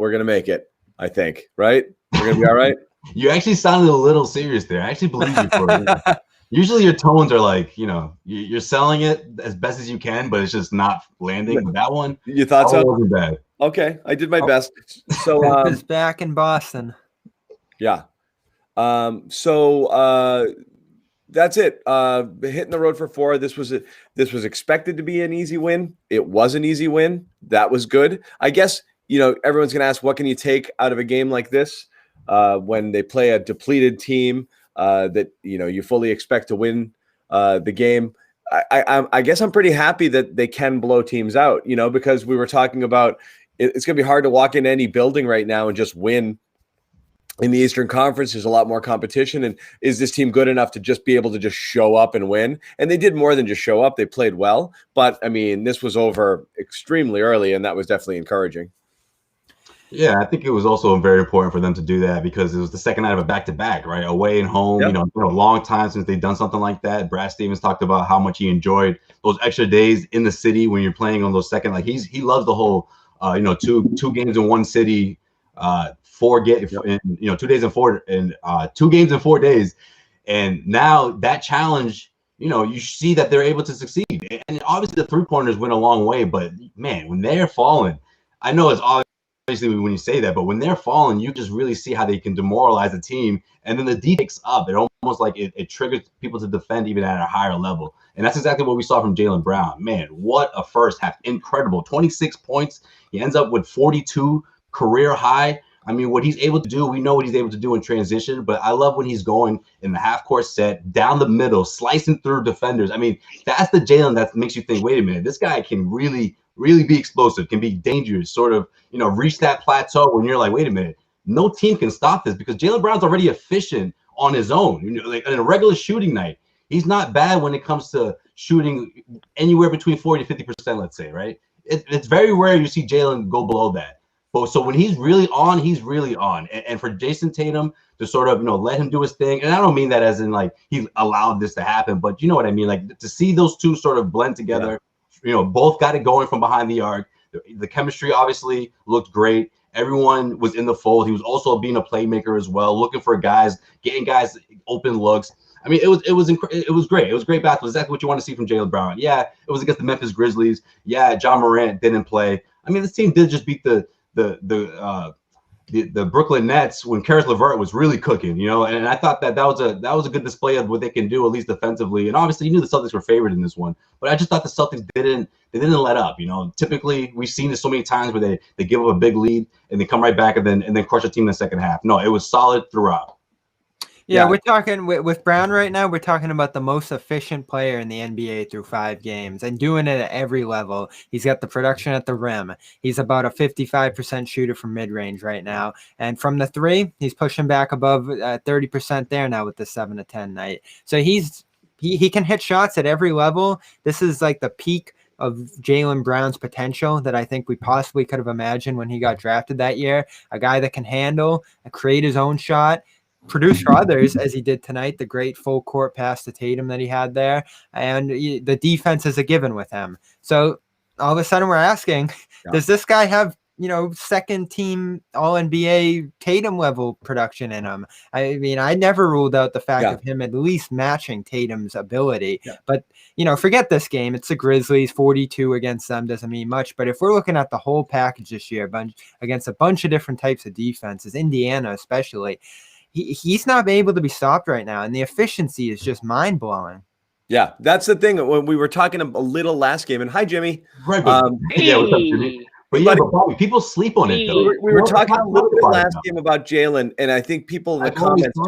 we're going to make it, I think, right? We're going to be all right. You actually sounded a little serious there. I actually believe you for it. Usually your tones are like, you're selling it as best as you can, but it's just not landing. But that one, you thought so? Wasn't bad. Okay, I did my best. So is back in Boston. Yeah. That's it. Hitting the road for 4. This was expected to be an easy win. It was an easy win. That was good. I guess, everyone's going to ask, what can you take out of a game like this when they play a depleted team that, you fully expect to win the game? I guess I'm pretty happy that they can blow teams out, because we were talking about it's going to be hard to walk into any building right now and just win. In the Eastern Conference, there's a lot more competition. And is this team good enough to just be able to just show up and win? And they did more than just show up. They played well. But, this was over extremely early, and that was definitely encouraging. Yeah, I think it was also very important for them to do that because it was the second night of a back-to-back, right? Away and home, Yep. A long time since they've done something like that. Brad Stevens talked about how much he enjoyed those extra days in the city when you're playing on those second. Like he loves the whole, two games in one city, 4 games, 2 days and 4 and 2 games in 4 days, and now that challenge, you see that they're able to succeed. And obviously the 3-pointers went a long way, but man, when they're falling, I know it's obviously when you say that, but when they're falling, you just really see how they can demoralize the team, and then the defense picks up. It almost like it triggers people to defend even at a higher level, and that's exactly what we saw from Jaylen Brown. Man, what a first half! Incredible, 26 points. He ends up with 42 career high. What he's able to do, we know what he's able to do in transition, but I love when he's going in the half-court set, down the middle, slicing through defenders. That's the Jaylen that makes you think, wait a minute, this guy can really, really be explosive, can be dangerous, sort of, reach that plateau when you're like, wait a minute, no team can stop this because Jaylen Brown's already efficient on his own. Like in a regular shooting night, he's not bad when it comes to shooting anywhere between 40 to 50%, let's say, right? It's very rare you see Jaylen go below that. But so when he's really on, he's really on. And for Jason Tatum to sort of, let him do his thing. And I don't mean that as in like he allowed this to happen, but you know what I mean? Like to see those two sort of blend together, both got it going from behind the arc. The chemistry obviously looked great. Everyone was in the fold. He was also being a playmaker as well, looking for guys, getting guys open looks. It was great. It was great basketball. Exactly what you want to see from Jaylen Brown. Yeah, it was against the Memphis Grizzlies. Yeah, John Morant didn't play. This team did just beat the Brooklyn Nets when Karis LeVert was really cooking, and I thought that was a good display of what they can do, at least defensively. And obviously you knew the Celtics were favored in this one, but I just thought the Celtics didn't let up. Typically we've seen this so many times where they give up a big lead and they come right back and then crush a team in the second half. No, it was solid throughout. Yeah, we're talking with Brown right now. We're talking about the most efficient player in the NBA through 5 games and doing it at every level. He's got the production at the rim. He's about a 55% shooter from mid-range right now. And from the 3, he's pushing back above 30% there now with the 7 to 10 night. So he can hit shots at every level. This is like the peak of Jaylen Brown's potential that I think we possibly could have imagined when he got drafted that year. A guy that can handle, create his own shot, produce for others as he did tonight, the great full court pass to Tatum that he had there, and the defense is a given with him. So all of a sudden we're asking, does this guy have, second team all NBA Tatum level production in him? I never ruled out the fact of him at least matching Tatum's ability, but forget this game. It's the Grizzlies. 42 against them doesn't mean much, but if we're looking at the whole package this year, against a bunch of different types of defenses, Indiana especially, he's not able to be stopped right now, and the efficiency is just mind-blowing. Yeah, that's the thing. When we were talking a little last game, and hi, Jimmy. Right, yeah, what's up, Jimmy? But Bobby, people sleep on it, though. We were talking a little bit last game about Jaylen, and I think people in the comments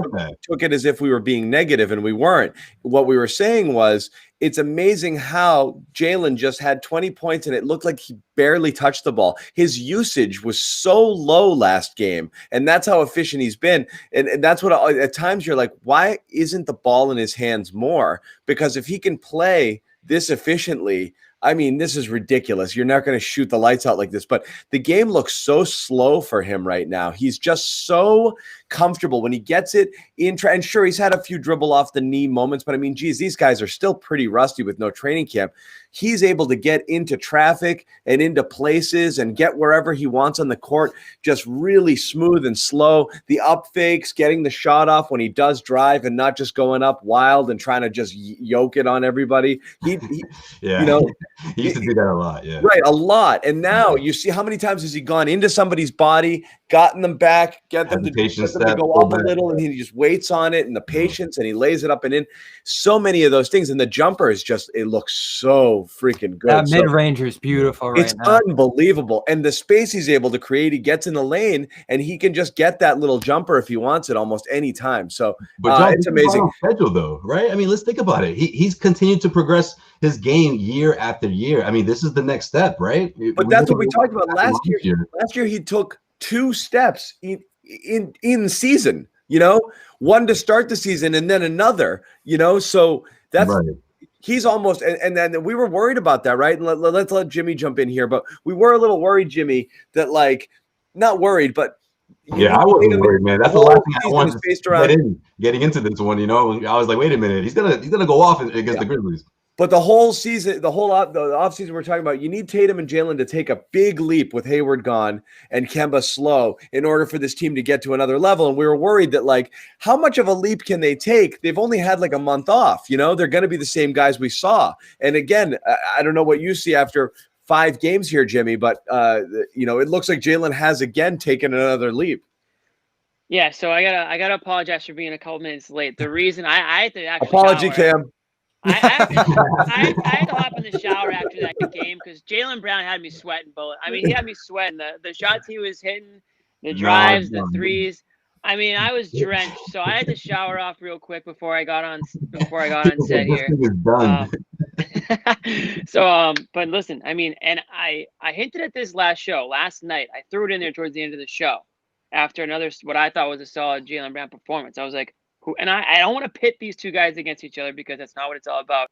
took it as if we were being negative, and we weren't. What we were saying was, it's amazing how Jaylen just had 20 points, and it looked like he barely touched the ball. His usage was so low last game, and that's how efficient he's been. And that's what at times you're like, why isn't the ball in his hands more? Because if he can play this efficiently, this is ridiculous. You're not going to shoot the lights out like this, but the game looks so slow for him right now. He's just so comfortable when he gets it in. And sure, he's had a few dribble off the knee moments, but these guys are still pretty rusty with no training camp. he's able to get into traffic and into places and get wherever he wants on the court, just really smooth and slow. The up fakes, getting the shot off when he does drive and not just going up wild and trying to just yoke it on everybody. He yeah, you know, he used to do that a lot. Yeah, right, a lot. And now you see how many times has he gone into somebody's body, gotten them back, get them to go up a little, and he just waits on it, and the patience, and he lays it up and in. So many of those things, and the jumper is just, it looks so freaking good. That mid-ranger is beautiful right now. It's unbelievable. And the space he's able to create, he gets in the lane, and he can just get that little jumper if he wants it almost any time. So it's amazing. Schedule though, right? I mean, let's think about it. He's continued to progress his game year after year. I mean, this is the next step, right? But that's what we talked about last year. Last year, he took 2 steps in season, one to start the season and then another, so that's right. He's almost, and then we were worried about that, right? Let's let Jimmy jump in here, but we were a little worried, Jimmy, that not worried, but yeah, I wasn't worried, man. That's the last thing I wanted to getting into this one, I was like, wait a minute, he's gonna go off against the Grizzlies. But the whole season, the offseason we're talking about, you need Tatum and Jalen to take a big leap with Hayward gone and Kemba slow in order for this team to get to another level. And we were worried that, how much of a leap can they take? They've only had a month off. They're going to be the same guys we saw. And again, I don't know what you see after 5 games here, Jimmy, but, it looks like Jalen has again taken another leap. Yeah, so I gotta apologize for being a couple minutes late. The reason I had to actually apology, Cam. I had to hop in the shower after that game because Jaylen Brown had me sweating. He had me sweating. The shots he was hitting, the drives, the threes. I was drenched, so I had to shower off real quick before I got on set here. But listen, and I hinted at this last night. I threw it in there towards the end of the show after another what I thought was a solid Jaylen Brown performance. I was like, and I don't want to pit these 2 guys against each other because that's not what it's all about.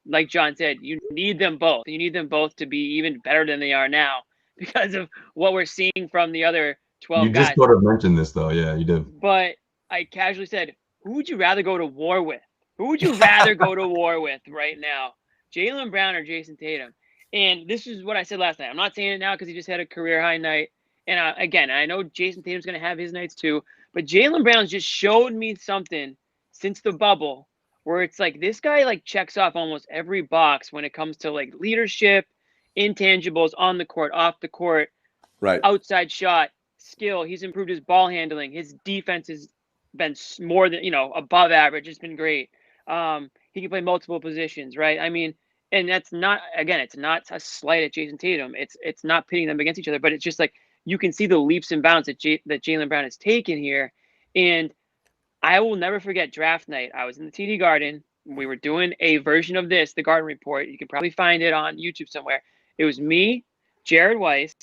Like John said, you need them both. You need them both to be even better than they are now because of what we're seeing from the other 12 guys. You just sort of mentioned this, though. Yeah, you did. But I casually said, who would you rather go to war with? Who would you rather go to war with right now? Jaylen Brown or Jason Tatum? And this is what I said last night. I'm not saying it now because he just had a career-high night. And again, I know Jason Tatum's going to have his nights too. But Jaylen Brown's just showed me something since the bubble where it's this guy checks off almost every box when it comes to leadership, intangibles on the court, off the court, right, outside shot, skill. He's improved his ball handling. His defense has been more than, above average. It's been great. He can play multiple positions, right? And that's not, again, it's not a slight at Jason Tatum. It's not pitting them against each other, but it's just you can see the leaps and bounds that Jaylen Brown has taken here. And I will never forget draft night. I was in the TD Garden. We were doing a version of this, the Garden Report. You can probably find it on YouTube somewhere. It was me, Jared Weiss,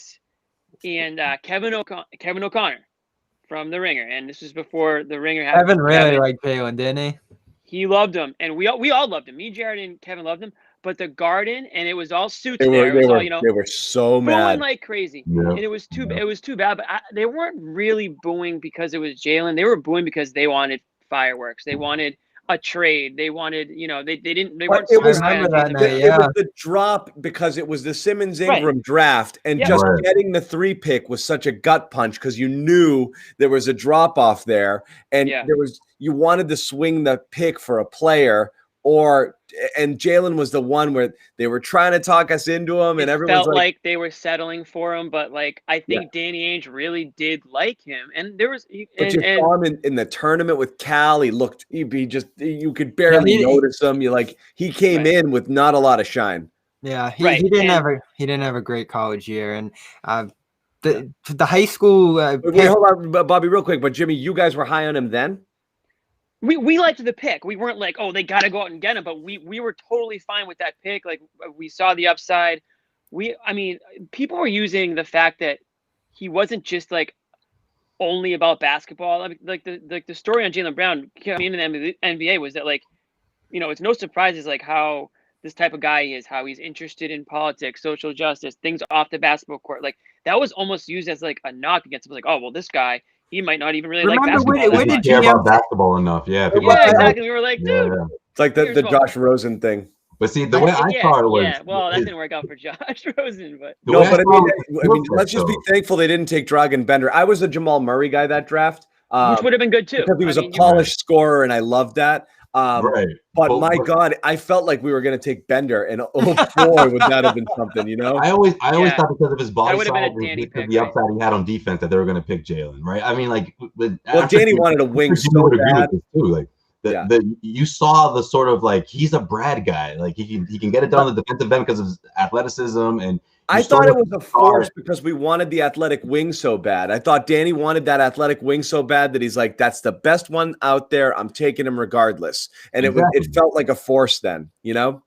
and Kevin O'Connor from The Ringer. And this was before The Ringer had Kevin really liked Jaylen, didn't he? He loved him. And we all loved him. Me, Jared, and Kevin loved him. But the Garden, and it was all suits they there. They were so mad, like crazy, yeah. And it was too bad. But they weren't really booing because it was Jaylen. They were booing because they wanted fireworks. They wanted a trade. They wanted, they didn't. They weren't. It was the drop because it was the Simmons Ingram draft, and getting the 3 pick was such a gut punch because you knew there was a drop off there, and you wanted to swing the pick for a player. And Jaylen was the one where they were trying to talk us into him, and everyone felt like they were settling for him. But I think Danny Ainge really did like him, and there was. But you saw him in the tournament with Cal. He looked. You could barely notice him. He came in with not a lot of shine. Yeah, he didn't have a great college year, and the high school. Wait, hold on, Bobby, real quick. But Jimmy, you guys were high on him then. We liked the pick. We weren't oh, they got to go out and get him, but we were totally fine with that pick. We saw the upside. People were using the fact that he wasn't just only about basketball. The story on Jaylen Brown coming in the NBA was that it's no surprises how this type of guy he is, how he's interested in politics, social justice, things off the basketball court. That was almost used as a knock against him. Oh, well, this guy, he might not even really like basketball. When did you care about basketball enough? Yeah, exactly. We were dude. It's like the Josh Rosen thing. But see, the way I saw it was, yeah. Well, that didn't work out for Josh Rosen, but no, but I mean, let's just be thankful they didn't take Dragan Bender. I was a Jamal Murray guy that draft, which would have been good too. because he was a polished scorer, and I loved that. Right. But my God, I felt like we were going to take Bender, and oh boy, would that have been something, you know? I always thought because of his body size and the upside he had on defense that they were going to pick Jalen, right? I mean, like, Danny wanted a wing so bad. Too. Like, you saw the sort of like he's a Brad guy, like he can get it done on the defensive end because of his athleticism, and I thought it was a force because we wanted the athletic wing so bad. I thought Danny wanted that athletic wing so bad that he's like, that's the best one out there. I'm taking him regardless. And it felt like a force then, you know?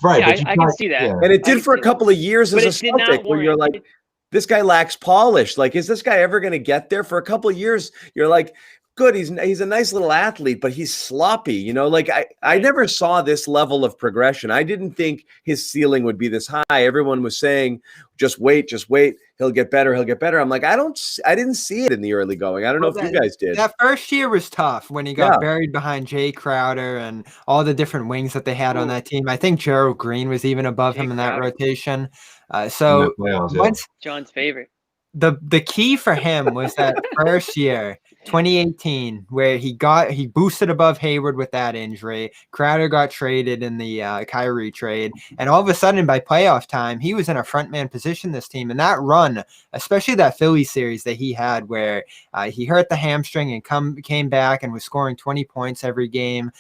Right. Yeah, I can see that. Yeah. And it did for a couple of years as a Celtic where you're like, this guy lacks polish. Like, is this guy ever going to get there? For a couple of years, you're like, good, he's a nice little athlete, but he's sloppy, you know. Like I never saw this level of progression. I didn't think his ceiling would be this high. Everyone was saying, just wait, he'll get better. I'm like, I didn't see it in the early going. I don't know if you guys did. That first year was tough when he got buried behind Jay Crowder and all the different wings that they had on that team. I think Gerald Green was even above him in that rotation. Once John's favorite. The key for him was that first year, 2018, where he boosted above Hayward with that injury. Crowder got traded in the Kyrie trade, and all of a sudden by playoff time, he was in a frontman position this team. And that run, especially that Philly series that he had, where he hurt the hamstring and came back and was scoring 20 points every game,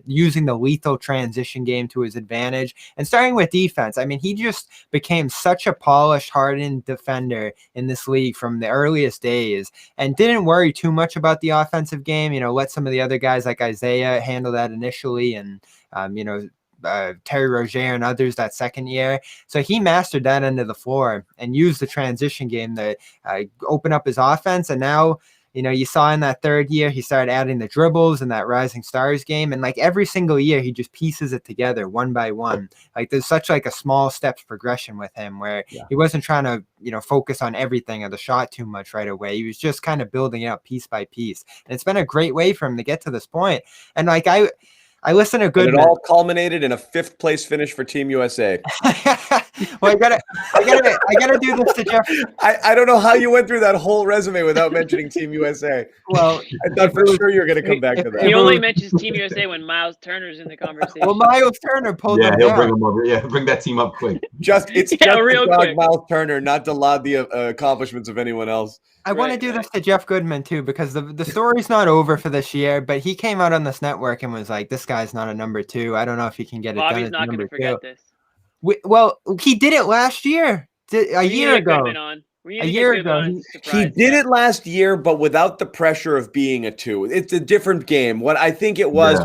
using the lethal transition game to his advantage, and starting with defense. I mean, he just became such a polished, hardened defender in this league from the earliest days, and didn't worry too much about the offensive game. You know, let some of the other guys like Isaiah handle that initially, and Terry Rozier and others that second year. So he mastered that end of the floor and used the transition game to open up his offense. And now, you know, you saw in that third year, he started adding the dribbles and that Rising Stars game. And like every single year, he just pieces it together one by one. Like there's such like a small steps progression with him where he wasn't trying to, you know, focus on everything or the shot too much right away. He was just kind of building it up piece by piece. And it's been a great way for him to get to this point. And like I listen to Goodman. And it all culminated in a 5th place finish for Team USA. Well, I gotta do this to Jeff. I don't know how you went through that whole resume without mentioning Team USA. Well, I thought for sure you were going to come back to that. He only mentions Team USA when Miles Turner's in the conversation. Well, Miles Turner pulled him he'll down. bring him over. Yeah, bring that team up quick. It's real quick. Miles Turner, not to laud the accomplishments of anyone else. I want to do this to Jeff Goodman too, because the story's not over for this year, but he came out on this network and was like, this guy's not a number 2. I don't know if he can get it done. Bobby's not going to forget this. Well, he did it last year, a year ago. A year ago, he did it last year, but without the pressure of being a 2. It's a different game. What I think it was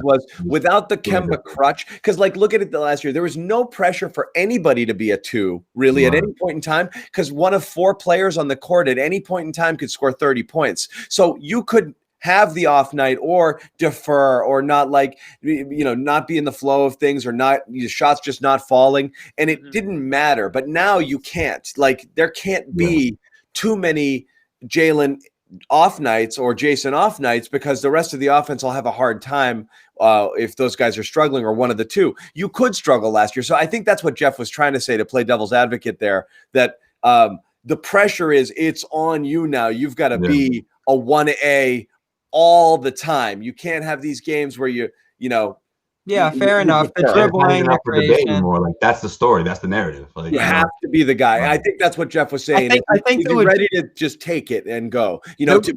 without the Kemba crutch. Because, like, look at it the last year. There was no pressure for anybody to be a 2, really, at any point in time, because one of 4 players on the court at any point in time could score 30 points. So you could have the off night or defer or not, like, you know, not be in the flow of things, or not, your shots just not falling, and it didn't matter. But now you can't, like, there can't be too many Jalen off nights or Jason off nights, because the rest of the offense will have a hard time if those guys are struggling, or one of the 2. You could struggle last year. So I think that's what Jeff was trying to say, to play devil's advocate there, that the pressure it's on you now. You've got to be a 1A all the time. You can't have these games where you know. Yeah, fair enough. The dribbling, the creation. More like that's the story. That's the narrative. Like, you have to be the guy. I think that's what Jeff was saying. I think he's ready to just take it and go. You know, to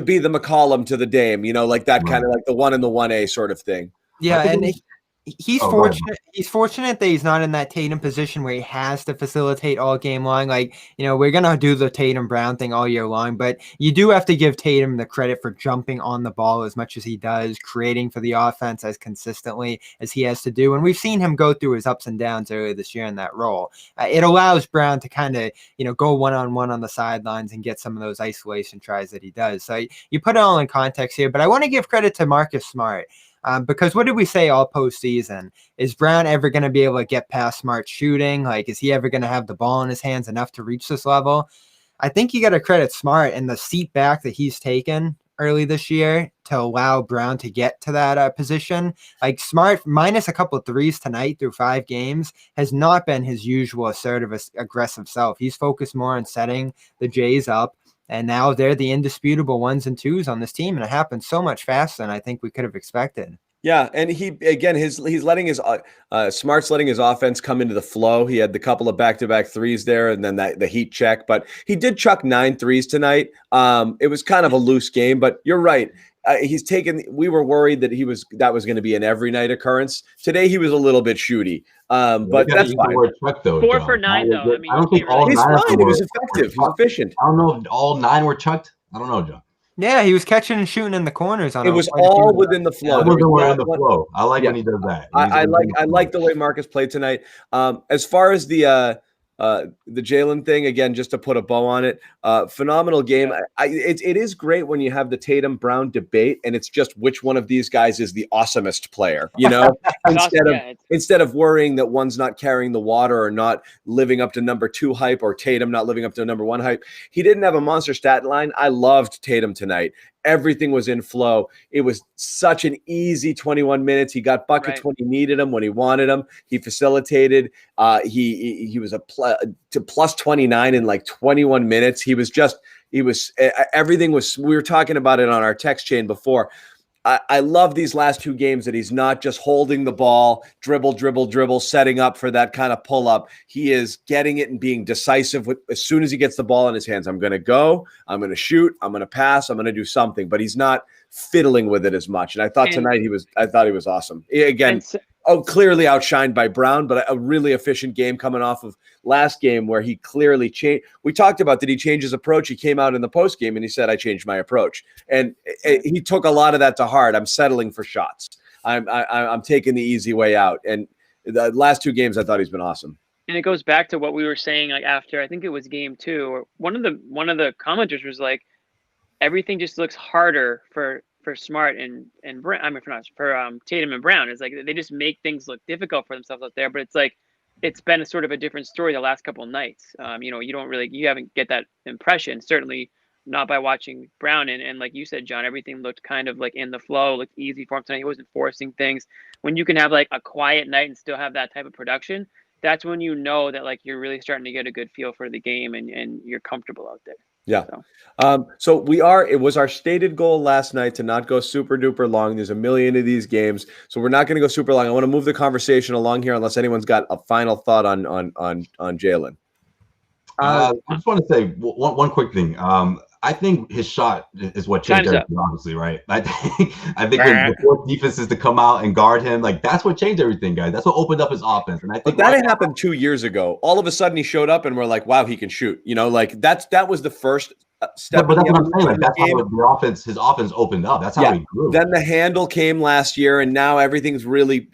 be the McCollum to the Dame. You know, like that kind of like the 1 and the 1A sort of thing. Yeah, and he's fortunate. He's fortunate that he's not in that Tatum position where he has to facilitate all game long. Like, you know, we're gonna do the Tatum Brown thing all year long, but you do have to give Tatum the credit for jumping on the ball as much as he does, creating for the offense as consistently as he has to do. And we've seen him go through his ups and downs earlier this year in that role. It allows Brown to kind of, you know, go one-on-one on the sidelines and get some of those isolation tries that he does. So you put it all in context here, but I want to give credit to Marcus Smart. Because what did we say all postseason? Is Brown ever going to be able to get past Smart shooting? Like, is he ever going to have the ball in his hands enough to reach this level? I think you got to credit Smart and the seat back that he's taken early this year to allow Brown to get to that position. Like Smart, minus a couple of threes tonight through 5 games, has not been his usual assertive, aggressive self. He's focused more on setting the Jays up, and now they're the indisputable 1s and 2s on this team, and it happened so much faster than I think we could have expected. Yeah, and he's letting his Smart's letting his offense come into the flow. He had the couple of back-to-back threes there, and then the heat check. But he did chuck 9 threes tonight. It was kind of a loose game, but you're right. He's taken. We were worried that that was going to be an every night occurrence. Today he was a little bit shooty, but that's fine. Chuck, though, 4 for 9 though. I mean, I don't think all he's 9 fine. He was effective. He's efficient. I don't know if all 9 were chucked. I don't know, John. Yeah, he was catching and shooting in the corners. It was all within the flow. In the flow. I like when he does that. I like the way Marcus played tonight. As far as the Jalen thing, again, just to put a bow on it, phenomenal game. It is great when you have the Tatum Brown debate, and it's just which one of these guys is the awesomest player, you know, instead of worrying that one's not carrying the water or not living up to number 2 hype, or Tatum not living up to number 1 hype. He didn't have a monster stat line. I loved Tatum tonight. Everything was in flow. It was such an easy 21 minutes. He got buckets when he needed them, when he wanted them. He facilitated. He was to plus 29 in like 21 minutes. Everything was, we were talking about it on our text chain before. I love these last 2 games that he's not just holding the ball, dribble, setting up for that kind of pull up. He is getting it and being decisive as soon as he gets the ball in his hands. I'm going to go, I'm going to shoot, I'm going to pass, I'm going to do something, but he's not fiddling with it as much. And I thought tonight he was awesome. Again, clearly outshined by Brown, but a really efficient game coming off of last game where he clearly changed. We talked about, did he change his approach? He came out in the post game and he said, I changed my approach. And he took a lot of that to heart. I'm settling for shots. I'm taking the easy way out. And the last 2 games, I thought he's been awesome. And it goes back to what we were saying, like after, I think it was game 2, or one of the commenters was like, everything just looks harder for Smart and Brown. I mean, for Tatum and Brown. It's like they just make things look difficult for themselves out there. But it's like it's been a sort of a different story the last couple of nights. You haven't get that impression. Certainly not by watching Brown. And like you said, John, everything looked kind of like in the flow, looked easy for him tonight. He wasn't forcing things. When you can have like a quiet night and still have that type of production, that's when you know that like you're really starting to get a good feel for the game and you're comfortable out there. Yeah. So it was our stated goal last night to not go super duper long. There's a million of these games, so we're not going to go super long. I want to move the conversation along here unless anyone's got a final thought on Jalen. I just want to say one quick thing. I think his shot is what changed everything, honestly, right? I think the fourth defense is to come out and guard him. Like, that's what changed everything, guys. That's what opened up his offense. And I think that had happened 2 years ago. All of a sudden, he showed up, and we're like, "Wow, he can shoot!" You know, like that was the first step. But that's what I'm saying. Like, that's how his offense opened up. That's how he grew. Then the handle came last year, and now everything's really,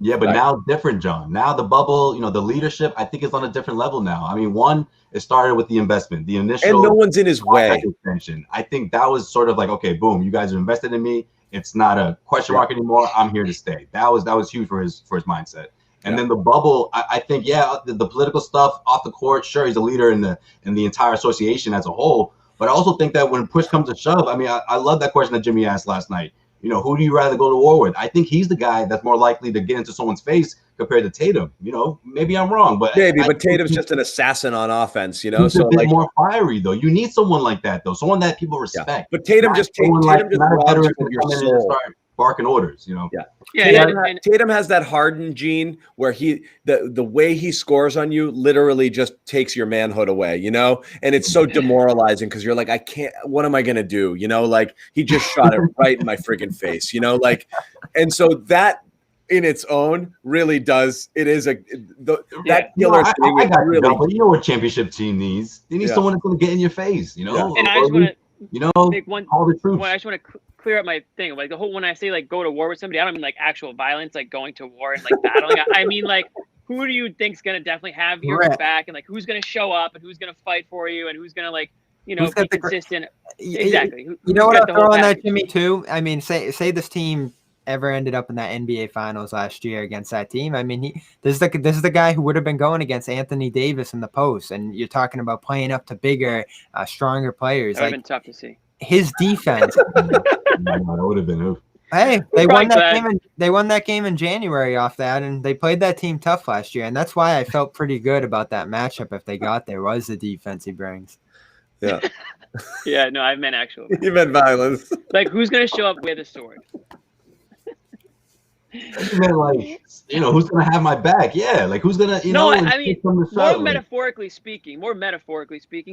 Yeah, but now it's different, John. Now the bubble, the leadership, I think, is on a different level now. I mean, it started with the investment, the initial. And no one's in his way. Extension. I think that was sort of like, okay, boom, you guys have invested in me. It's not a question mark anymore. I'm here to stay. That was huge for his mindset. And then the bubble, I think, the political stuff off the court, sure, he's a leader in the entire association as a whole. But I also think that when push comes to shove, I mean, I love that question that Jimmy asked last night. Who do you rather go to war with? I think he's the guy that's more likely to get into someone's face compared to Tatum. Maybe I'm wrong, but Tatum's just an assassin on offense. He's a bit more fiery, though. You need someone like that, though. Someone that people respect. Yeah. But Tatum just robs you of your soul. Barking orders, Tatum has that hardened gene where the way he scores on you literally just takes your manhood away, and it's so demoralizing because you're like, I can't, what am I gonna do? Like he just shot it right in my friggin' face, and so that in its own really does, it is that killer thing. I got really, but you know what championship team needs? They need someone that's gonna get in your face, And I just want to make all the troops. I just want to clear up my thing. Like the whole, when I say like go to war with somebody, I don't mean like actual violence, like going to war and like battling. I mean like, who do you think's gonna definitely have your back, and like who's gonna show up and who's gonna fight for you and who's gonna like be consistent. Exactly. You know what I'll throw on that, Jimmy, too? I mean, say this team ever ended up in that NBA Finals last year against that team. I mean, this is the guy who would have been going against Anthony Davis in the post, and you're talking about playing up to bigger, stronger players. That would have been tough to see. his defense. That would have been. Hey, they won that game. They won that game in January off that, and they played that team tough last year, and that's why I felt pretty good about that matchup. If they got there, was the defense he brings. Yeah. Yeah, no, I meant actual. You meant violence. Like, who's gonna show up with a sword? Like, who's gonna have my back? Yeah, like who's gonna, I mean, more metaphorically speaking.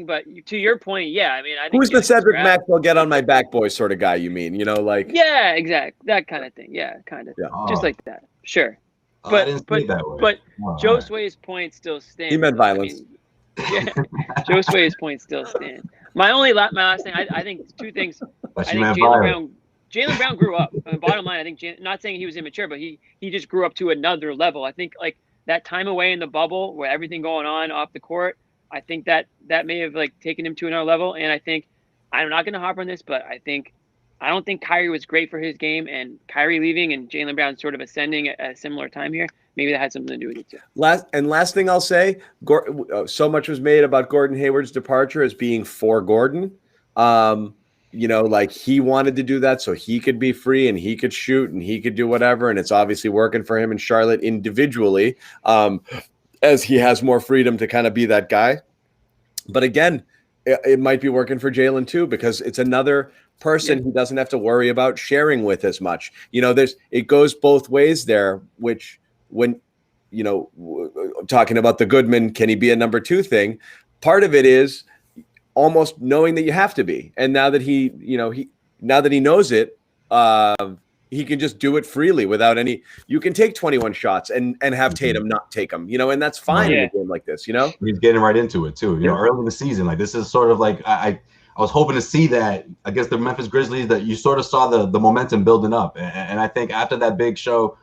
But to your point, yeah, I mean, I think who's the Cedric Maxwell get on my back boy sort of guy? You mean, like yeah, exactly, that kind of thing. Yeah, kind of, just like that. Sure, but Joe Sway's point still stands. He meant violence. Yeah, Joe Sway's point still stands. My last thing, I think two things. I think Jaylen Brown grew up. I mean, bottom line, I think not saying he was immature, but he just grew up to another level. I think like that time away in the bubble where everything going on off the court, I think that may have like taken him to another level. And I think I'm not going to hop on this, but I don't think Kyrie was great for his game, and Kyrie leaving and Jaylen Brown sort of ascending at a similar time here. Maybe that had something to do with it too. Last thing I'll say, so much was made about Gordon Hayward's departure as being for Gordon. Like he wanted to do that so he could be free and he could shoot and he could do whatever. And it's obviously working for him in Charlotte individually, as he has more freedom to kind of be that guy. But again, it might be working for Jaylen too, because it's another person he doesn't have to worry about sharing with as much. It goes both ways there, which when, talking about the Goodman, can he be a number 2 thing? Part of it is almost knowing that you have to be. And now that he knows it, he can just do it freely without any, you can take 21 shots and have Tatum not take them, and that's fine in a game like this, He's getting right into it too, early in the season. Like this is sort of like, I was hoping to see that against the Memphis Grizzlies, that you sort of saw the momentum building up. And I think after that big show,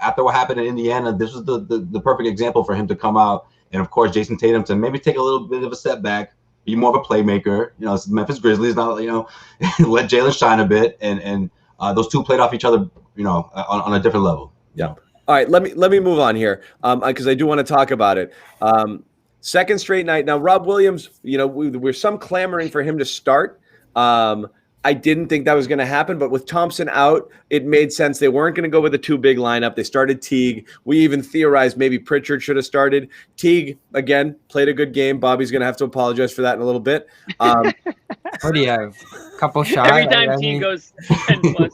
after what happened in Indiana, this was the perfect example for him to come out. And of course, Jason Tatum to maybe take a little bit of a setback, be more of a playmaker. It's the Memphis Grizzlies, not let Jaylen shine a bit, and those two played off each other, on a different level. Yeah. All right, let me move on here, because I do want to talk about it. Second straight night. Now, Rob Williams, we're some clamoring for him to start. I didn't think that was going to happen, but with Thompson out, it made sense. They weren't going to go with a 2 big lineup. They started Teague. We even theorized maybe Pritchard should have started. Teague, again, played a good game. Bobby's going to have to apologize for that in a little bit. What do you have? A couple shots? Every time Teague goes 10 plus.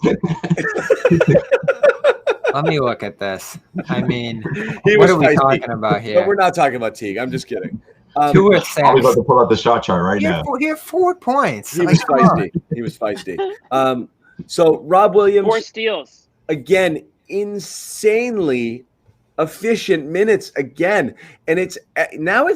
Let me look at this. I mean, what are we talking about here? But we're not talking about Teague. I'm just kidding. 2 assists. I'm about to pull out the shot chart right now. He had 4 points. He was feisty. So Rob Williams, 4 steals. Again, insanely efficient minutes again. And it's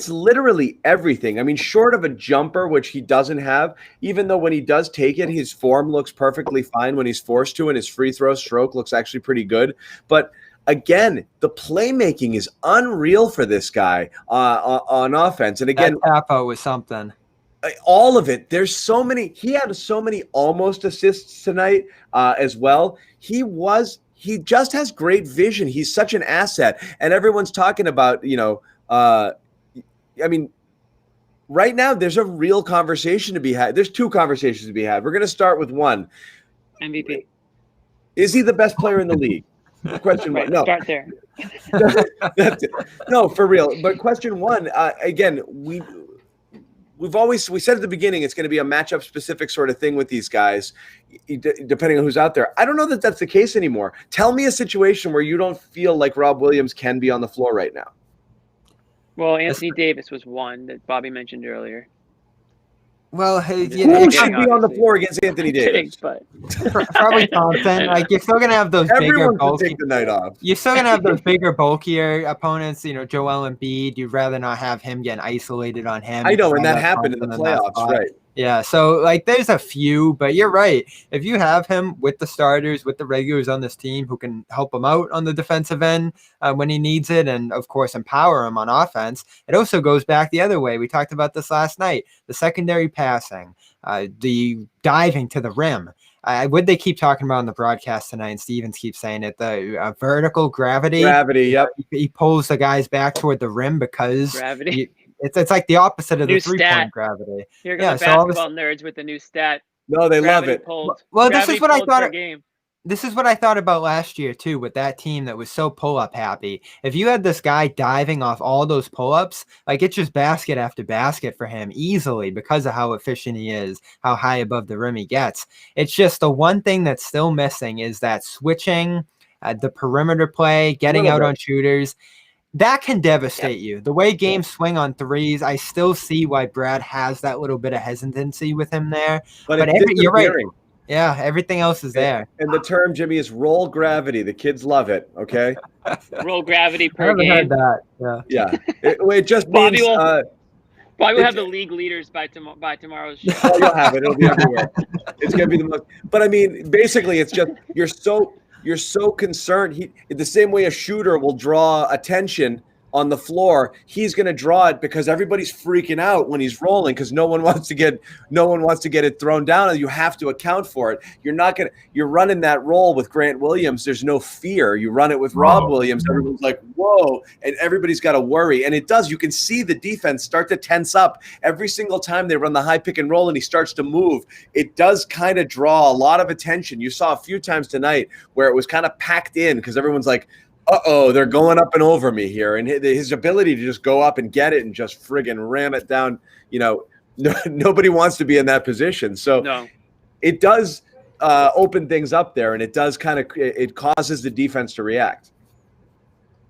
literally everything. I mean, short of a jumper, which he doesn't have, even though when he does take it, his form looks perfectly fine when he's forced to, and his free throw stroke looks actually pretty good. But again, the playmaking is unreal for this guy on offense. And again, that tap-out was something. All of it. He had so many almost assists tonight as well. He just has great vision. He's such an asset. And everyone's talking about, right now there's a real conversation to be had. There's 2 conversations to be had. We're going to start with one. MVP. Is he the best player in the league? Question one. No. Start there. That's it. No, for real. But question one, again, we said at the beginning it's going to be a matchup specific sort of thing with these guys, depending on who's out there. I don't know that that's the case anymore. Tell me a situation where you don't feel like Rob Williams can be on the floor right now. Well, Anthony Davis was one that Bobby mentioned earlier. Well, who should be on the floor against Anthony Davis? Probably Thompson. Like you're still gonna have those bigger, bulky. Take the night off. You're still gonna have those bigger, bulkier opponents. Joel Embiid. You'd rather not have him getting isolated on him. I know, and that happened in the playoffs, right? Yeah, so there's a few, but you're right. If you have him with the starters, with the regulars on this team who can help him out on the defensive end when he needs it, and of course empower him on offense, it also goes back the other way. We talked about this last night: the secondary passing, the diving to the rim. What they keep talking about on the broadcast tonight, and Stevens keeps saying it, the vertical gravity. Gravity, yep. He pulls the guys back toward the rim because gravity. It's like the opposite of New the 3-point stat. gravity. Here Yeah, come the so all basketball nerds with the new stat. No, they love Gravity it. pulled. Well, this Gravity is what I pulled per thought. game. This is what I thought about last year too, with that team that was so pull-up happy. If you had this guy diving off all those pull-ups, like it's just basket after basket for him easily because of how efficient he is, how high above the rim he gets. It's just the one thing that's still missing is that switching, the perimeter play, getting out on shooters. That can devastate you. The way games swing on threes, I still see why Brad has that little bit of hesitancy with him there. But you're right. Yeah, everything else is there. And the term, Jimmy, is roll gravity. The kids love it. Okay. Roll gravity per I haven't game. heard that. Yeah. It just means. Bobby will have the league leaders by tomorrow's show. Oh, you'll have it. It'll be everywhere. It's gonna be the most. But I mean, basically, it's just you're so concerned. The same way a shooter will draw attention on the floor, he's going to draw it because everybody's freaking out when he's rolling because no one wants to get it thrown down, and you have to account for it. You're running that roll with Grant Williams. There's no fear. You run it with Rob Williams. Everyone's like, whoa, and everybody's got to worry. And it does. You can see the defense start to tense up every single time they run the high pick and roll and he starts to move. It does kind of draw a lot of attention. You saw a few times tonight where it was kind of packed in because everyone's like, uh-oh, they're going up and over me here. And his ability to just go up and get it and just friggin' ram it down, nobody wants to be in that position. So it does open things up there, and it does it causes the defense to react.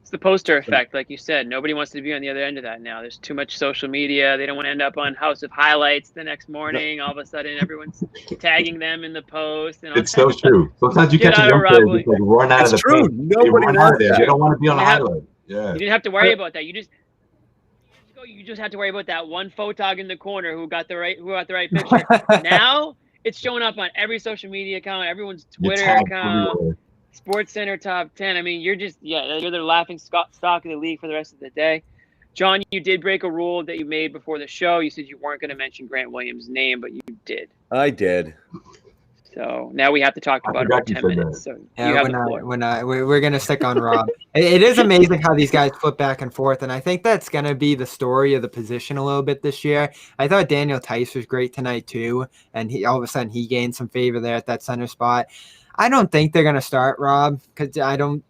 It's the poster effect, like you said. Nobody wants to be on the other end of that now. There's too much social media. They don't want to end up on House of Highlights the next morning. All of a sudden, everyone's tagging them in the post. And it's so true. Sometimes you catch a young player just like run out of the paint. Nobody wants that. They don't want to be on a highlight. Yeah. You didn't have to worry about that. You just have to worry about that one photog in the corner who got the right picture. Now it's showing up on every social media account, everyone's Twitter account. Sports Center top 10. I mean, you're the laughing stock of the league for the rest of the day. John, you did break a rule that you made before the show. You said you weren't going to mention Grant Williams' name, but you did. I did. So now we have to talk about it for 10 minutes. So you have the floor. We're going to stick on Rob. It is amazing how these guys flip back and forth, and I think that's going to be the story of the position a little bit this year. I thought Daniel Tice was great tonight too, and all of a sudden he gained some favor there at that center spot. I don't think they're going to start Rob because I don't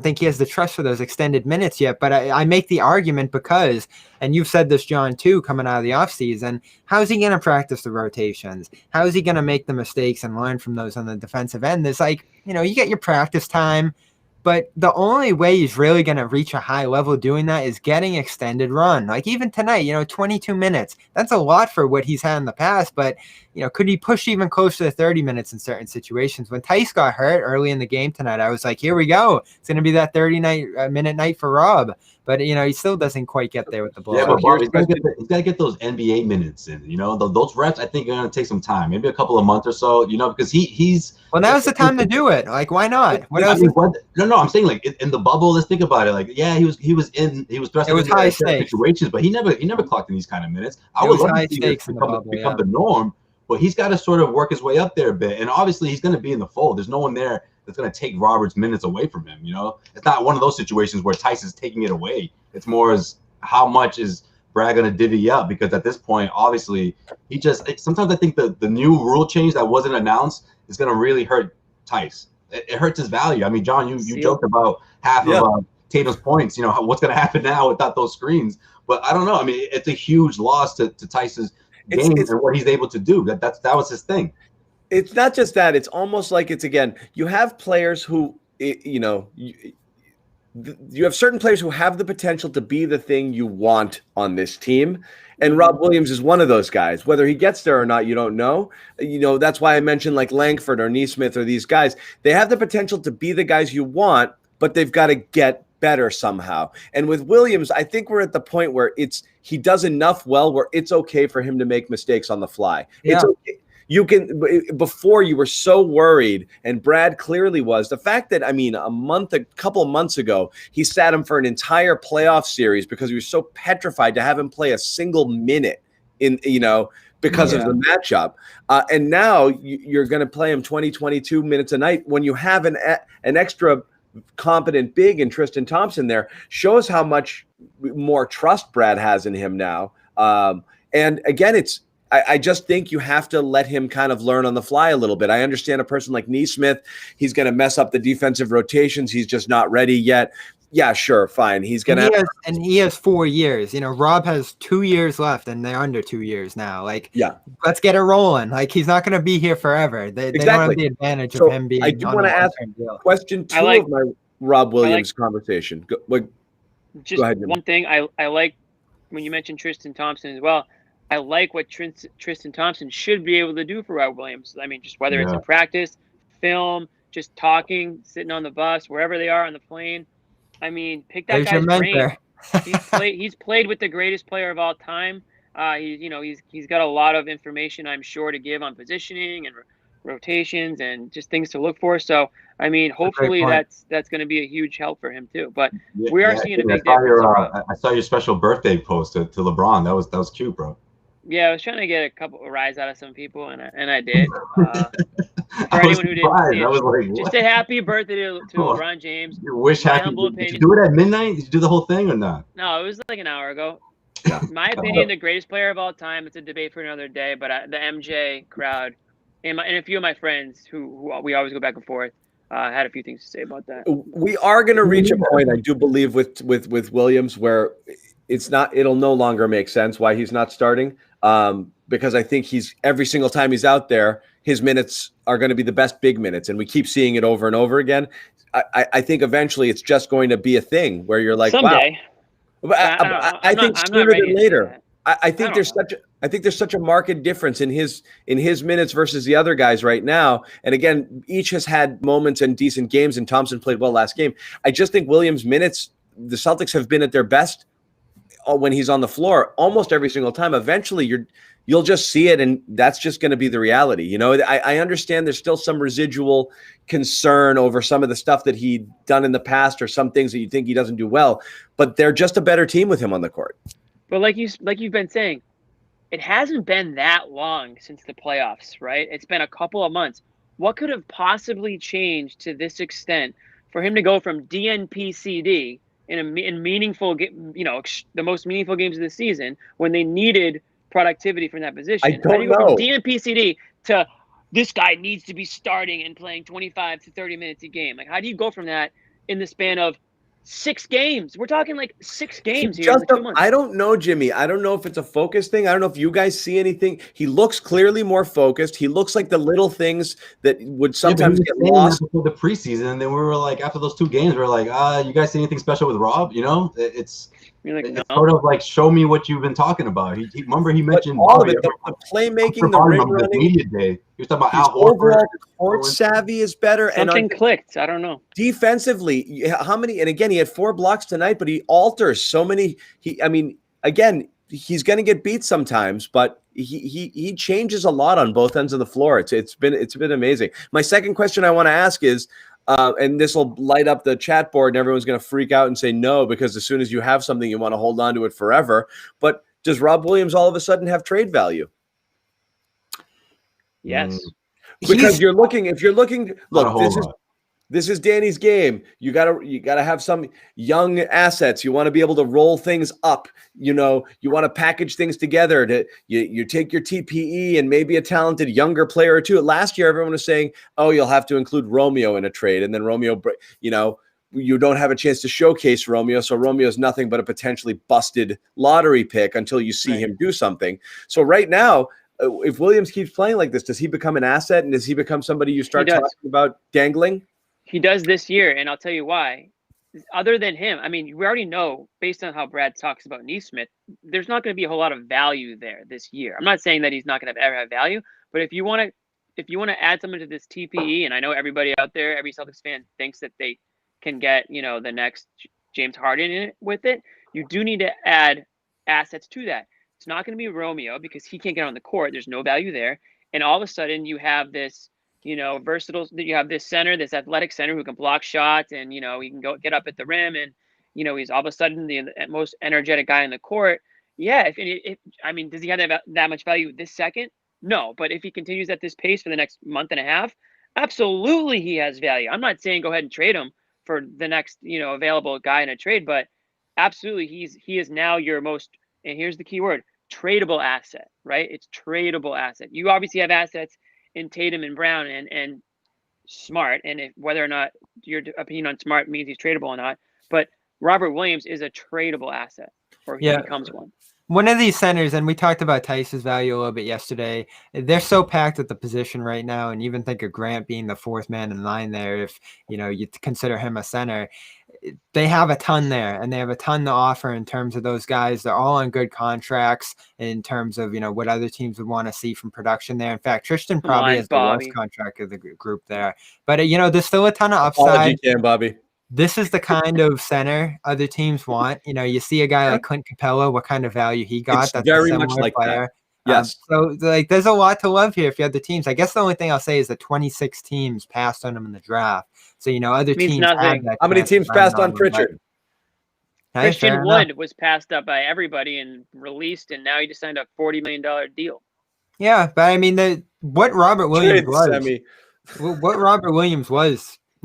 think he has the trust for those extended minutes yet. But I make the argument because, and you've said this, John, too, coming out of the offseason, how is he going to practice the rotations? How is he going to make the mistakes and learn from those on the defensive end? There's you get your practice time, but the only way he's really going to reach a high level doing that is getting extended run. Like even tonight, 22 minutes. That's a lot for what he's had in the past, but could he push even closer to 30 minutes in certain situations? When Tice got hurt early in the game tonight, I was like, here we go. It's going to be that 30-minute night for Rob. But, he still doesn't quite get there with the ball. Yeah, but Bobby, he's got to get those NBA minutes in. Those reps, I think, are going to take some time, maybe a couple of months or so, because he's. Well, now's the time to do it. Like, why not? What else? No, I'm saying, like, in the bubble, let's think about it. Like, yeah, he was thrust into high stakes situations, but he never clocked in these kind of minutes. I would love to see this become the norm, but he's got to sort of work his way up there a bit. And obviously, he's going to be in the fold. There's no one there that's going to take Robert's minutes away from him. It's not one of those situations where Tice is taking it away. It's more as how much is Brad going to divvy up, because at this point, obviously, sometimes I think the new rule change that wasn't announced is going to really hurt Tice. It hurts his value. I mean, John, you joked about half of Tatum's points. What's going to happen now without those screens? But I don't know. I mean, it's a huge loss to Tice's game and what he's able to do. That was his thing. It's not just that. It's almost like you have players who, you have certain players who have the potential to be the thing you want on this team. And Rob Williams is one of those guys. Whether he gets there or not, you don't know. That's why I mentioned like Langford or Neesmith or these guys. They have the potential to be the guys you want, but they've got to get better somehow. And with Williams, I think we're at the point where he does enough well where it's okay for him to make mistakes on the fly. Yeah. It's okay. Before you were so worried, and Brad clearly was. The fact that, a couple of months ago, he sat him for an entire playoff series because he was so petrified to have him play a single minute because of the matchup. And now you're going to play him 22 minutes a night when you have an extra competent big in Tristan Thompson there shows how much more trust Brad has in him now. And again, I just think you have to let him kind of learn on the fly a little bit. I understand a person like Neesmith, he's going to mess up the defensive rotations. He's just not ready yet. Yeah, sure, fine. He's going to and he has 4 years. You know, Rob has 2 years left, and they're under 2 years now. Like, yeah, let's get it rolling. Like, he's not going to be here forever. They don't have the advantage of him being. I do want to ask question 2 of my Rob Williams conversation. Go ahead, one thing I like when you mentioned Tristan Thompson as well. I like what Tristan Thompson should be able to do for Rob Williams. I mean, just whether it's in practice, film, just talking, sitting on the bus, wherever they are on the plane. I mean, pick that guy's brain. He's played with the greatest player of all time. He's got a lot of information, I'm sure, to give on positioning and rotations and just things to look for. So, I mean, hopefully that's going to be a huge help for him too. But we are seeing a big difference. I saw your special birthday post to LeBron. That was cute, bro. Yeah, I was trying to get a couple of rise out of some people, and I did. For anyone who didn't see it, I was like, just a happy birthday to LeBron James. Your wish happy. Did you do it at midnight? Did you do the whole thing or not? No, it was like an hour ago. My opinion, the greatest player of all time. It's a debate for another day, but the MJ crowd and a few of my friends who we always go back and forth had a few things to say about that. We are going to reach a point, I do believe, with Williams where it'll no longer make sense why he's not starting. Because I think every single time he's out there, his minutes are going to be the best big minutes, and we keep seeing it over and over again. I think eventually it's just going to be a thing where you're like, someday. Wow. I think sooner than later. I think there's such a marked difference in his minutes versus the other guys right now. And again, each has had moments and decent games, and Thompson played well last game. I just think Williams' minutes, the Celtics have been at their best when he's on the floor almost every single time. Eventually you'll just see it, and that's just going to be the reality. You know, I understand there's still some residual concern over some of the stuff that he'd done in the past or some things that you think he doesn't do well, but they're just a better team with him on the court. But like you've been saying, it hasn't been that long since the playoffs, right? It's been a couple of months. What could have possibly changed to this extent for him to go from DNP-CD in meaningful, the most meaningful games of the season when they needed productivity from that position? I don't know. From DNP-CD to this guy needs to be starting and playing 25 to 30 minutes a game. Like, how do you go from that in the span of 6 games? We're talking like 6 games here in 2 months. I don't know, Jimmy. I don't know if it's a focus thing. I don't know if you guys see anything. He looks clearly more focused. He looks like the little things that would sometimes get lost before the preseason. And then we were like, after those 2 games, we were like, you guys see anything special with Rob? You know, it's sort of like, show me what you've been talking about. Remember he mentioned all of it, the playmaking, the rim running. The media day. He was talking about Al Horford. Overall court savvy is better. Something clicked. I don't know. Defensively, how many? And again, he had 4 blocks tonight, but he alters so many. Again, he's going to get beat sometimes, but he changes a lot on both ends of the floor. It's been amazing. My second question I want to ask is, and this will light up the chat board, and everyone's going to freak out and say no, because as soon as you have something, you want to hold on to it forever. But does Rob Williams all of a sudden have trade value? Yes. Because if you're looking, look, this is Danny's game. You gotta have some young assets. You want to be able to roll things up. You want to package things together. You take your TPE and maybe a talented younger player or two. Last year, everyone was saying, "Oh, you'll have to include Romeo in a trade," and then Romeo, you don't have a chance to showcase Romeo. So Romeo's nothing but a potentially busted lottery pick until you see him do something. So right now, if Williams keeps playing like this, does he become an asset, and does he become somebody you start talking about dangling? He does this year, and I'll tell you why. Other than him, I mean, we already know, based on how Brad talks about Neesmith, there's not going to be a whole lot of value there this year. I'm not saying that he's not going to ever have value, but if you want to add someone to this TPE, and I know everybody out there, every Celtics fan thinks that they can get, the next James Harden in it with it, you do need to add assets to that. It's not going to be Romeo because he can't get on the court. There's no value there. And all of a sudden you have this, versatile, you have this center, this athletic center who can block shots, and, he can go get up at the rim, and, he's all of a sudden the most energetic guy in the court. Yeah. Does he have that much value this second? No. But if he continues at this pace for the next month and a half, absolutely he has value. I'm not saying go ahead and trade him, for the next, available guy in a trade, but absolutely he is now your most, and here's the key word, tradable asset, right? It's tradable asset. You obviously have assets in Tatum and Brown and Smart, and if whether or not your opinion on Smart means he's tradable or not, but Robert Williams is a tradable asset, or he becomes one. One of these centers, and we talked about Tice's value a little bit yesterday, they're so packed at the position right now, and even think of Grant being the fourth man in line there, if you consider him a center. They have a ton there, and they have a ton to offer in terms of those guys. They're all on good contracts in terms of what other teams would want to see from production there. In fact, Tristan probably has the worst contract of the group there, but there's still a ton of upside. Bobby. This is the kind of center other teams want. You see a guy like Clint Capella, what kind of value he got. That's very much like player. That. Yes. So there's a lot to love here if you have the teams. I guess the only thing I'll say is that 26 teams passed on him in the draft. So, other teams have that. How many teams passed on Pritchard? Christian Wood was passed up by everybody and released, and now he just signed a $40 million deal. Yeah, but I mean, what Robert Williams was,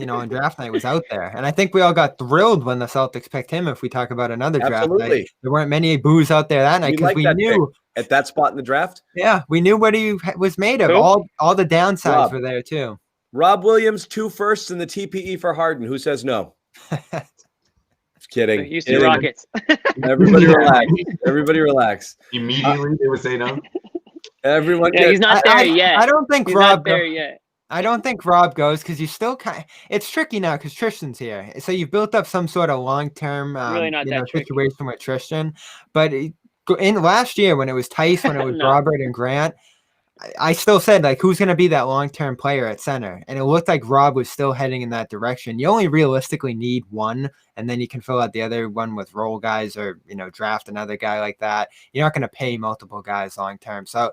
on draft night was out there. And I think we all got thrilled when the Celtics picked him. If we talk about another draft night, there weren't many boos out there that night because we knew at that spot in the draft. Yeah, we knew what he was made of. All the downsides were there too. Rob Williams, 2 firsts in the TPE for Harden. Who says no? Just kidding. Houston Rockets. Everybody relax. Everybody relax. Immediately they would say no. Everyone. Yeah, he's not there yet. I don't think he's Rob not there yet. I don't think Rob goes because you still it's tricky now because Tristan's here. So you've built up some sort of long-term situation with Tristan. But in last year when it was Tice, when it was Robert and Grant, I still said, who's going to be that long-term player at center? And it looked like Rob was still heading in that direction. You only realistically need one, and then you can fill out the other one with role guys or, draft another guy like that. You're not going to pay multiple guys long-term. So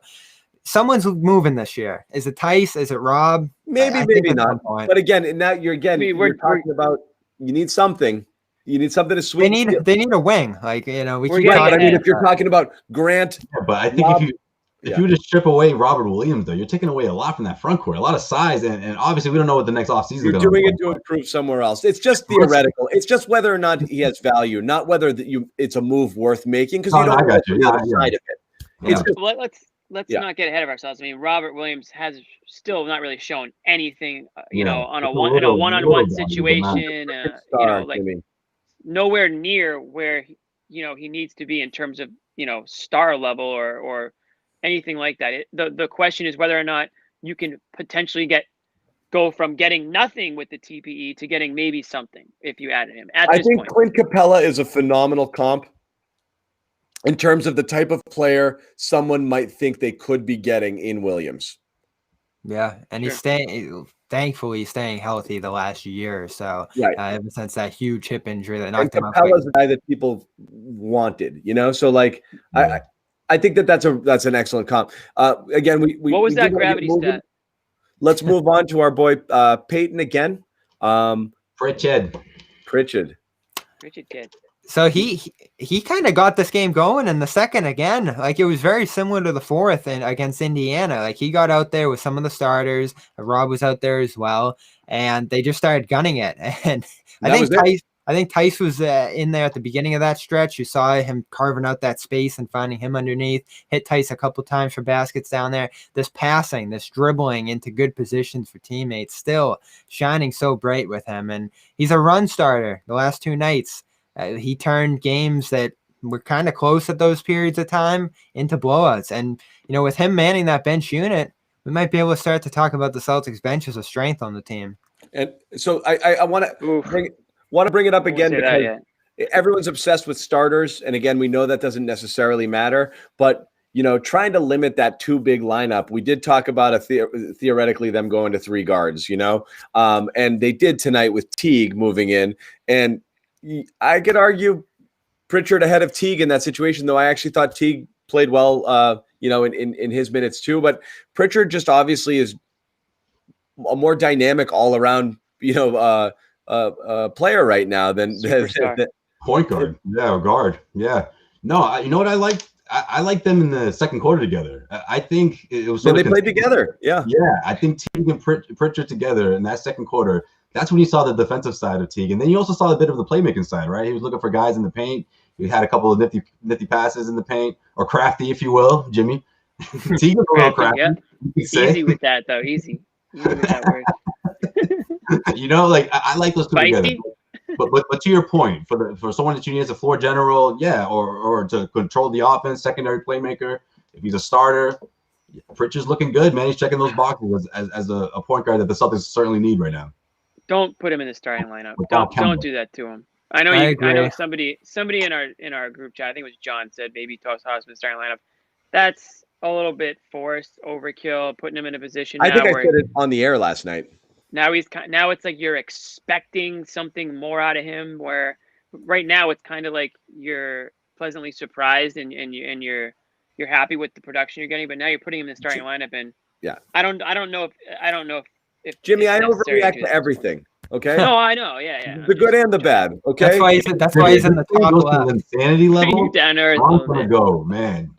someone's moving this year. Is it Tice? Is it Rob? Maybe not. But again, now you're talking about you need something. You need something to sweep. They need a wing. We keep talking. I mean, if you're talking about Grant, but I think if you just strip away Robert Williams, though, you're taking away a lot from that front court, a lot of size, and obviously we don't know what the next offseason is going to be. You're doing it to improve somewhere else. It's just theoretical. It's just whether or not he has value, not whether it's a move worth making because you don't know the other side of it. Yeah. Let's not get ahead of ourselves. I mean, Robert Williams has still not really shown anything, on a one-on-one situation, nowhere near where he needs to be in terms of star level or anything like that. The question is whether or not you can potentially go from getting nothing with the TPE to getting maybe something if you added him. I think Clint Capella is a phenomenal comp in terms of the type of player someone might think they could be getting in Williams. Yeah, and he's thankfully staying healthy the last year or so. Right. Ever since that huge hip injury that knocked him out. Capella's the guy that people wanted, So I think that's an excellent comp. Again, we what was that gravity stat? Let's move on to our boy Peyton again. Pritchard kid. So he kind of got this game going in the second again. It was very similar to the fourth and against Indiana. He got out there with some of the starters. Rob was out there as well, and they just started gunning it. And I think Tice was in there at the beginning of that stretch. You saw him carving out that space and finding him underneath. Hit Tice a couple times for baskets down there. This passing, this dribbling into good positions for teammates, still shining so bright with him. And he's a run starter the last 2 nights. He turned games that were kind of close at those periods of time into blowouts. And, with him manning that bench unit, we might be able to start to talk about the Celtics bench as a strength on the team. And so I want to bring it up again because everyone's obsessed with starters. And again, we know that doesn't necessarily matter, but trying to limit that too big lineup. We did talk about theoretically them going to 3 guards, and they did tonight with Teague moving in. And I could argue Pritchard ahead of Teague in that situation, though I actually thought Teague played well, in his minutes too. But Pritchard just obviously is a more dynamic all around, player right now than point guard. Yeah, guard. Yeah. No, you know what I like? I like them in the second quarter together. I think it was they played together. Yeah. Yeah. I think Teague and Pritchard together in that second quarter That's when you saw the defensive side of Teague. And then you also saw a bit of the playmaking side, right? He was looking for guys in the paint. He had a couple of nifty passes in the paint, or crafty, if you will, Jimmy. Teague was a little crafty. Yeah. Easy with that, though. Easy with that word. Like I like those two together. Feisty? But to your point, for someone that you need as a floor general, yeah, or to control the offense, secondary playmaker, if he's a starter, Pritchard's looking good, man. He's checking those boxes as a point guard that the Celtics certainly need right now. Don't put him in the starting lineup. Without Don't do that to him. I know somebody in our group chat, I think it was John, said maybe toss Haas in the starting lineup. That's a little bit forced, overkill, putting him in a position. I think I said it on the air last night. Now it's like you're expecting something more out of him. Where right now it's kind of like you're pleasantly surprised and you're happy with the production you're getting. But now you're putting him in the starting lineup, and yeah, I don't know if Jimmy, I overreact to everything. Okay. No, I know. Yeah. The good and the bad. Okay. That's why he's in the top left. Insanity level. Down earth. I'm gonna go, man.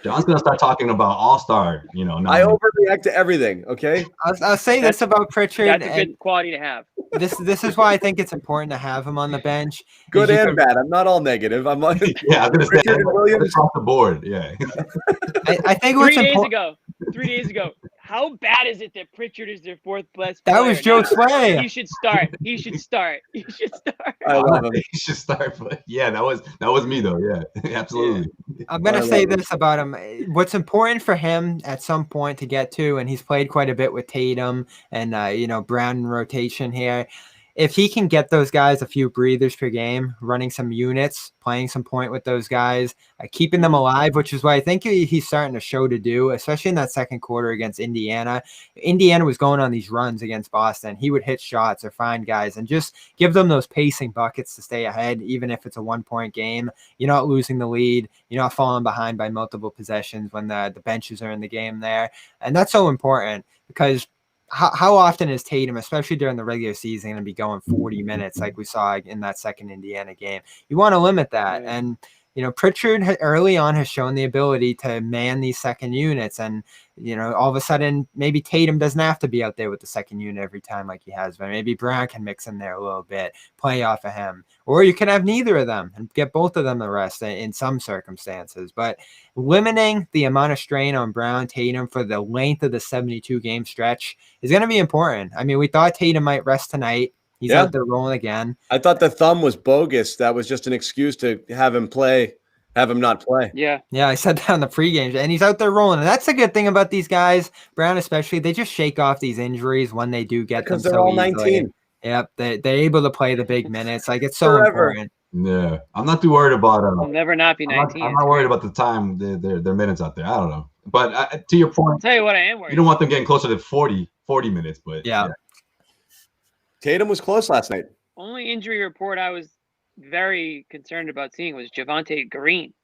John's gonna start talking about all-star. I overreact to everything. Okay. I'll say this about Pritchard. That's a good quality to have. This is why I think it's important to have him on the bench. Good and bad. I'm not all negative. I'm like, yeah, I'm gonna say Williams off the board. Yeah. I think 3 days ago. How bad is it that Pritchard is their fourth best player? That was Joe Sway. He should start. I love him. He should start. But yeah, that was me though. Yeah, absolutely. I'm gonna say this about him. What's important for him at some point to get to, and he's played quite a bit with Tatum and Brown in rotation here. If he can get those guys a few breathers per game, running some units, playing some point with those guys, keeping them alive, which is what I think he's starting to show to do, especially in that second quarter against Indiana. Indiana was going on these runs against Boston. He would hit shots or find guys and just give them those pacing buckets to stay ahead, even if it's a 1-point game. You're not losing the lead. You're not falling behind by multiple possessions when the benches are in the game there. And that's so important because how often is Tatum, especially during the regular season, going to be going 40 minutes like we saw in that second Indiana game? You want to limit that. And, Pritchard early on has shown the ability to man these second units. And, all of a sudden, maybe Tatum doesn't have to be out there with the second unit every time like he has been. Maybe Brown can mix in there a little bit, play off of him. Or you can have neither of them and get both of them the rest in some circumstances. But limiting the amount of strain on Brown, Tatum for the length of the 72-game stretch is going to be important. I mean, we thought Tatum might rest tonight. He's out there rolling again. I thought the thumb was bogus. That was just an excuse to have him not play. Yeah, I said that on the pregame, and he's out there rolling. And that's a good thing about these guys, Brown especially. They just shake off these injuries when they do get them. Because they're all 19. Yep, they're able to play the big minutes. Like, it's so important. Yeah, I'm not too worried about them. They'll never not be 19. I'm not worried about the time, their minutes out there. I don't know. But to your point, I'll tell you what I am worried. You don't want them getting closer to 40 minutes, but yeah. Tatum was close last night. Only injury report I was very concerned about seeing was Javonte Green.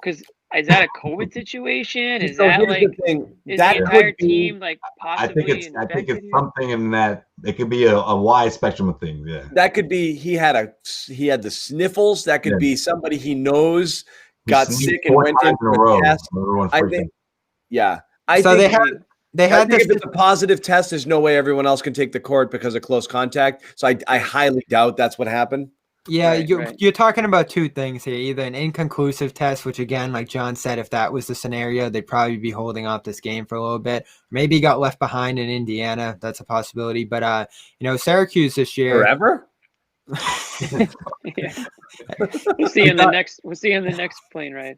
Because is that a COVID situation? Is that like the entire team like possibly? I think it's something in that it could be a wide spectrum of things. Yeah, that could be he had the sniffles. That could be somebody he knows got sick and went into a test. I think. Yeah, They had this. If it's a positive test, there's no way everyone else can take the court because of close contact. So I highly doubt that's what happened. Yeah, you're talking about two things here. Either an inconclusive test, which again, like John said, if that was the scenario, they'd probably be holding off this game for a little bit. Maybe he got left behind in Indiana. That's a possibility. But Syracuse this year. Forever? Yeah. We'll see in the next plane ride.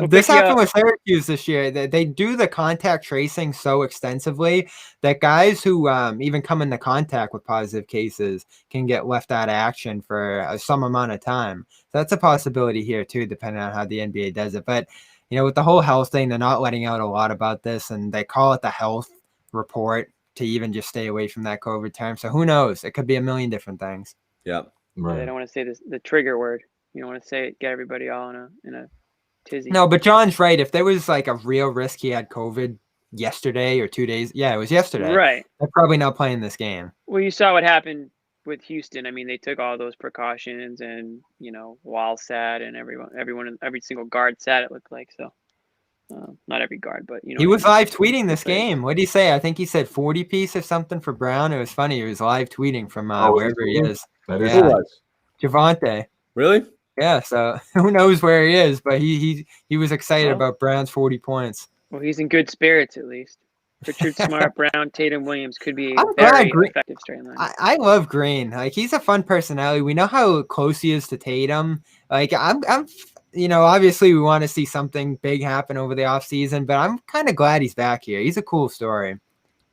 This happened with Syracuse this year. They do the contact tracing so extensively that guys who even come into contact with positive cases can get left out of action for some amount of time. So that's a possibility here too, depending on how the NBA does it. But with the whole health thing, they're not letting out a lot about this, and they call it the health report to even just stay away from that COVID term. So who knows? It could be a million different things. Yeah, right. They don't want to say the trigger word. You don't want to say it, get everybody all in a tizzy. No, but John's right. If there was like a real risk he had COVID yesterday or 2 days, it was yesterday. Right. They're probably not playing this game. Well, you saw what happened with Houston. I mean, they took all those precautions, and Wall sat, and every single guard sat. It looked like so. Not every guard, but he was live tweeting this game. What did he say? I think he said 40 piece or something for Brown. It was funny. He was live tweeting from wherever he is. That is Who was? Javante. Really? Yeah. So who knows where he is? But he was excited about Brown's 40 points. Well, he's in good spirits at least. Richard, Smart, Brown, Tatum, Williams could be a very effective straight line. I love Green. Like, he's a fun personality. We know how close he is to Tatum. Like, I'm obviously we want to see something big happen over the offseason, but I'm kind of glad he's back here. He's a cool story.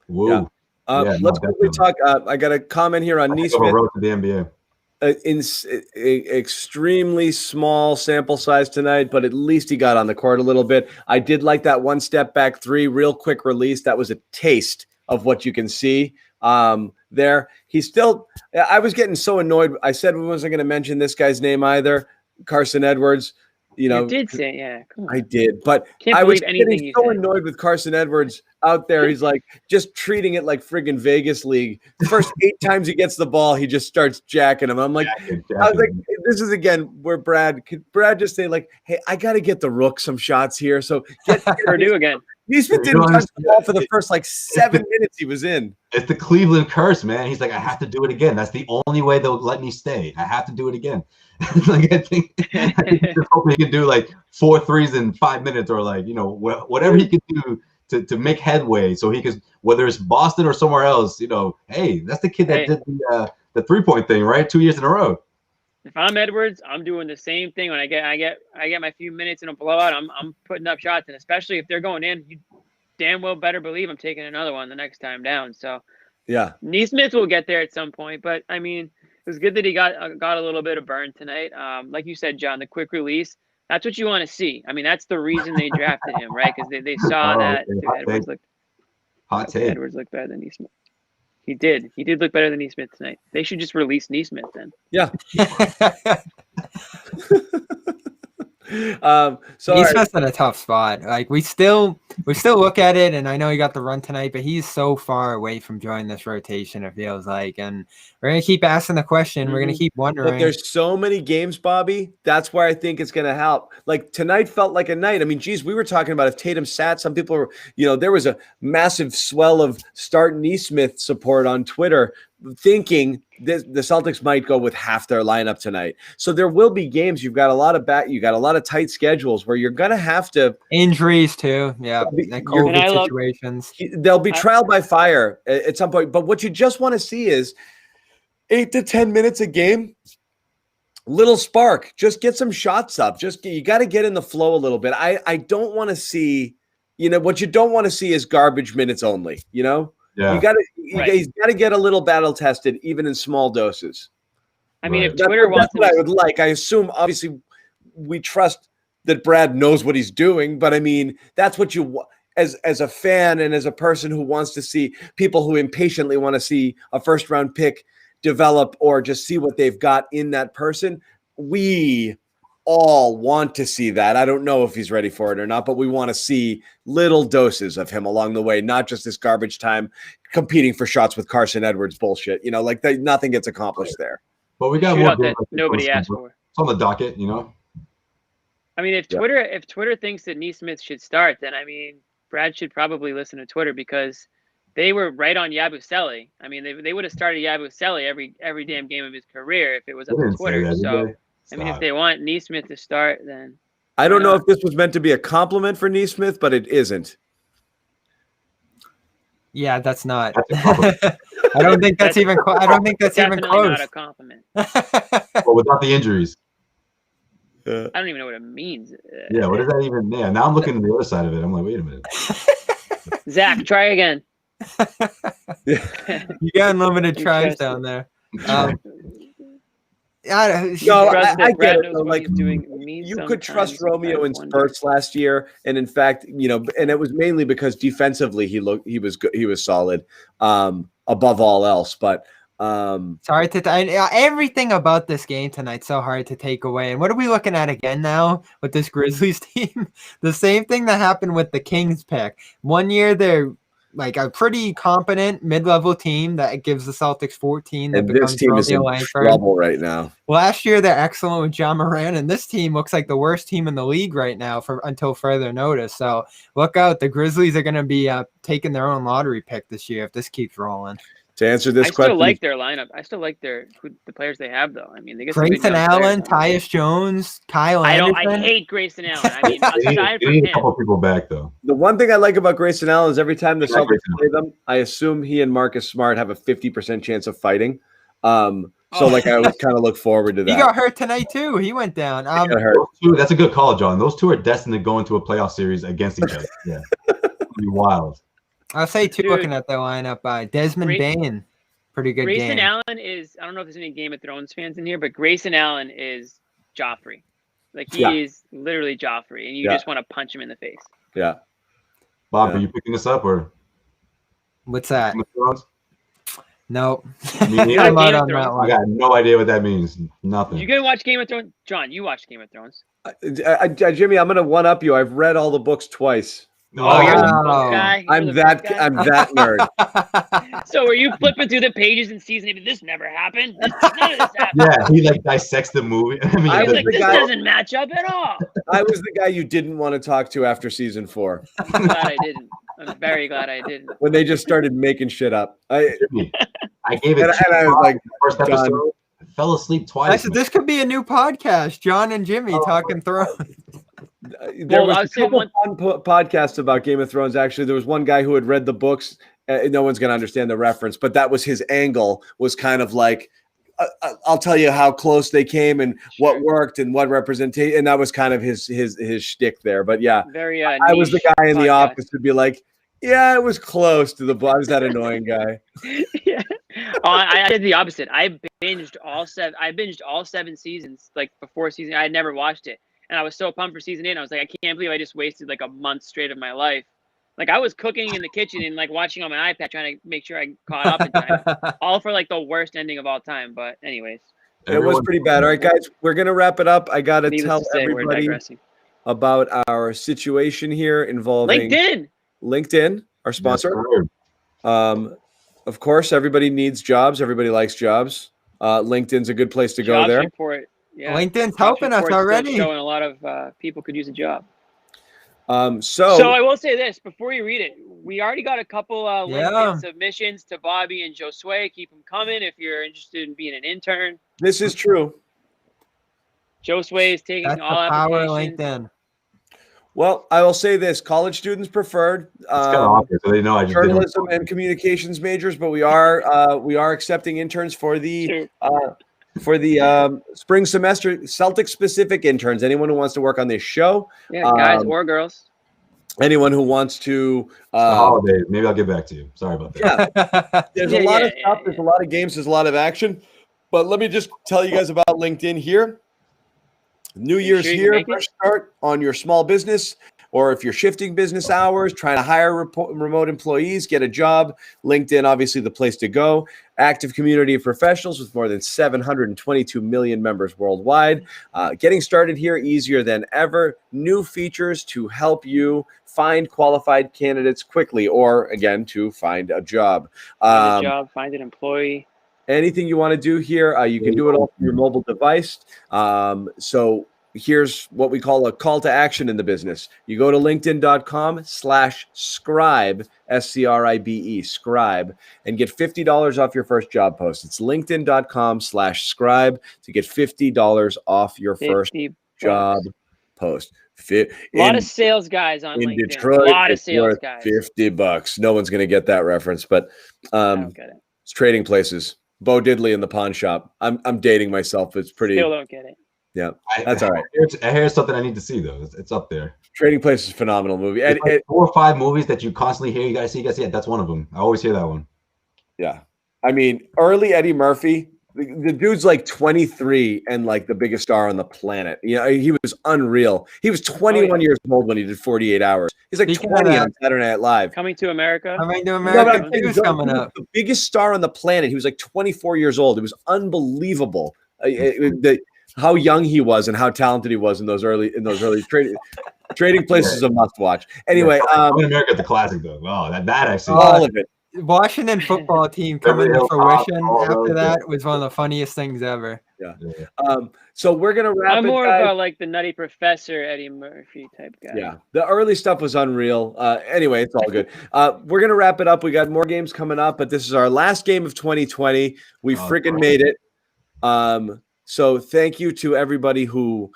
Whoa. Yeah. Let's quickly talk. I got a comment here on Neesmith. Road to the NBA. Extremely small sample size tonight, but at least he got on the court a little bit. I did like that one step back three, real quick release. That was a taste of what you can see there. He's still, I was getting so annoyed. I said we wasn't going to mention this guy's name either, Carson Edwards. You did say, yeah. Come on. I did, but I was getting so annoyed with Carson Edwards out there. He's like just treating it like friggin' Vegas League. The first 8 times he gets the ball, he just starts jacking him. I'm like, I was like, this is again where could Brad just say like, hey, I got to get the Rook some shots here. So get Purdue again. Neesmith didn't touch the ball for the first like 7 minutes he was in. It's the Cleveland curse, man. He's like, I have to do it again. That's the only way they'll let me stay. I have to do it again. Like I think he's hoping he can do like 4 threes in 5 minutes, or like whatever he can do to make headway, so he can, whether it's Boston or somewhere else. Hey, that's the kid that did the 3-point thing, right? 2 years in a row. If I'm Edwards, I'm doing the same thing. When I get my few minutes in a blowout, I'm putting up shots, and especially if they're going in, you damn well better believe I'm taking another one the next time down. So yeah, Neesmith will get there at some point, but I mean, it was good that he got a little bit of burn tonight. Like you said, John, the quick release, that's what you want to see. I mean, that's the reason they drafted him, right? Because they saw that Edwards looked better than Neesmith. He did look better than Neesmith tonight. They should just release Neesmith then. Yeah. Neesmith's in a tough spot. Like we still look at it, and I know he got the run tonight, but he's so far away from joining this rotation, it feels like. And we're gonna keep asking the question. We're gonna keep wondering. But there's so many games, Bobby. That's where I think it's gonna help. Like tonight felt like a night. I mean, geez, we were talking about if Tatum sat. Some people were, there was a massive swell of start Neesmith support on Twitter, thinking the Celtics might go with half their lineup tonight. So there will be games. You've got a lot of tight schedules where you're going to have to injuries too. Yeah. COVID situations. There'll be trial by fire at some point. But what you just want to see is 8 to 10 minutes a game, little spark, just get some shots up. You got to get in the flow a little bit. I don't want to see, what you don't want to see is garbage minutes only, Yeah. He's got to get a little battle tested, even in small doses. I mean, if Twitter wants, that's what I would like. I assume, obviously, we trust that Brad knows what he's doing, but I mean, that's what you want as a fan and as a person who wants to see people who impatiently want to see a first round pick develop or just see what they've got in that person. We all want to see that. I don't know if he's ready for it or not, but we want to see little doses of him along the way, not just this garbage time competing for shots with Carson Edwards bullshit. Nothing gets accomplished there. But we got more that nobody asked for. It's on the docket, I mean, if Twitter thinks that Neesmith should start, then I mean, Brad should probably listen to Twitter, because they were right on Yabusele. I mean, they would have started Yabusele every damn game of his career if it was up on Twitter. So. I mean, if they want Neesmith to start, then I don't know if this was meant to be a compliment for Neesmith, but it isn't. Yeah, that's not. I don't think that's even. I don't think that's even close. Not a compliment. Well, without the injuries. I don't even know what it means. Yeah, what does that even mean? Now I'm looking at the other side of it. I'm like, wait a minute. Zach, try again. You got unlimited tries down there. I get it. Like you could trust Romeo in spurts last year, and in fact, and it was mainly because defensively he was good, he was solid, above all else. But sorry everything about this game tonight so hard to take away. And what are we looking at again now with this Grizzlies team? The same thing that happened with the Kings pick. One year they're like a pretty competent mid-level team that gives the Celtics 14 that And this becomes team is in Romeo Langford. trouble right now. Last year they're excellent with John Moran, and this team looks like the worst team in the league right now until further notice. So look out, the Grizzlies are going to be taking their own lottery pick this year if this keeps rolling. To answer this I question, still like their lineup. I still like the players they have, though. I mean, they get some Grayson good young Allen, players. Tyus Jones, Kyle I Anderson. hate Grayson Allen. I mean, aside You from need a him, couple people back though. the one thing I like about Grayson Allen is every time the I like Celtics Grayson play them, I assume he and Marcus Smart have a 50% chance of fighting. So like I always kind of look forward to that. He got hurt tonight too. He went down. Got hurt. That's a good call, John. Those two are destined to go into a playoff series against each other. Yeah, it'll be wild. I'll say too. Dude. Looking at the lineup, Desmond Bain, pretty good Grayson game. Allen is. I don't know if there's any Game of Thrones fans in here, but Grayson Allen is Joffrey. Like he is literally Joffrey, and you just want to punch him in the face. Yeah. Bob, are you picking this up or? What's that? Game of Thrones? Nope. Me neither. Game of I'm out on Thrones. that one. I got no idea what that means. Nothing. You gonna watch Game of Thrones, John? You watched Game of Thrones. Jimmy, I'm gonna one up you. I've read all the books twice. No, Oh, you're the wow. book guy. You're I'm the that book guy? I'm that nerd. So were you flipping through the pages in season 8? This never happened. None of this happened. yeah, he like dissects the movie. I mean, I He's was like, the this guy- doesn't match up at all. I was the guy you didn't want to talk to after season 4 I'm glad I didn't. I'm very glad I didn't. when they just started making shit up. Jimmy, I gave it. And I was like, first done. episode. Fell asleep I twice. said this could be a new podcast, John and Jimmy talking Thrones. There Well, I was would a couple fun podcasts about Game of Thrones. Actually, there was one guy who had read the books. No one's going to understand the reference, but that was his angle. Was kind of like, I'll tell you how close they came and what worked and what representation. And that was kind of his shtick there. But yeah, Very. I was the guy in the podcast. office who'd be like, "Yeah, it was close to the book." I was that annoying guy. Yeah. Oh, I did the opposite. I binged all 7 seasons. Like before season, I had never watched it, and I was so pumped for season 8. And I was like, I can't believe I just wasted like a month straight of my life. Like I was cooking in the kitchen and like watching on my iPad, trying to make sure I caught up in time. All for like the worst ending of all time. But anyways, It was pretty bad. All right, guys, we're gonna wrap it up. I gotta needless tell to say, we're everybody digressing. about our situation here involving LinkedIn, our sponsor. Of course, everybody needs jobs. Everybody likes jobs. LinkedIn's a good place to go Jobs there. report. Yeah. LinkedIn's Jobs helping us report's still already. Showing a lot of people could use a job. So I will say this before you read it. We already got a couple LinkedIn submissions to Bobby and Josue. Keep them coming if you're interested in being an intern. this is true. Josue is taking That's the all power of applications. LinkedIn. Well, I will say this: college students preferred. It's kind of obvious, so they know I just didn't. Journalism and communications majors, but we are accepting interns for the spring semester. Celtic specific interns. Anyone who wants to work on this show. Yeah, guys or girls. Anyone who wants to. The holidays. Maybe I'll get back to you. Sorry about that. Yeah, there's a lot of stuff. There's a lot of games. There's a lot of action. But let me just tell you guys about LinkedIn here. New Year's here. Fresh start on your small business, or if you're shifting business hours, trying to hire remote employees, get a job. LinkedIn, obviously, the place to go. Active community of professionals with more than 722 million members worldwide. Getting started here easier than ever. New features to help you find qualified candidates quickly, or again, to find a job. Find an employee. Anything you want to do here, you can do it all from your mobile device. So here's what we call a call to action in the business. You go to linkedin.com/scribe, SCRIBE, scribe, and get $50 off your first job post. It's linkedin.com/scribe to get $50 off your first job post. A lot of sales guys on LinkedIn. Detroit, a lot of sales guys. $50. No one's going to get that reference, but I don't get it. It's trading places. Bo Diddley in the pawn shop. I'm dating myself. It's pretty. Still don't get it. Yeah, that's all right. Here's something I need to see though. It's up there. Trading Places is a phenomenal movie. And like 4 or 5 movies that you constantly hear. You guys see. Yeah, that's one of them. I always hear that one. Yeah, I mean, early Eddie Murphy. The dude's like 23 and like the biggest star on the planet. You know, he was unreal. He was 21 years old when he did 48 Hours. He's like 20 on Saturday Night Live. Coming to America. Coming to America. He was coming up. The biggest star on the planet. He was like 24 years old. It was unbelievable. How young he was and how talented he was in those early trading. Trading Places is a must watch. Anyway, Coming America, the classic though. Wow, that actually all of it. Washington football team coming to fruition after that was one of the funniest things ever. Yeah. So we're gonna wrap. I'm more guys. of a like the Nutty Professor Eddie Murphy type guy. Yeah, the early stuff was unreal. Anyway, it's all good. We're gonna wrap it up. We got more games coming up, but this is our last game of 2020. We freaking made it. So thank you to everybody who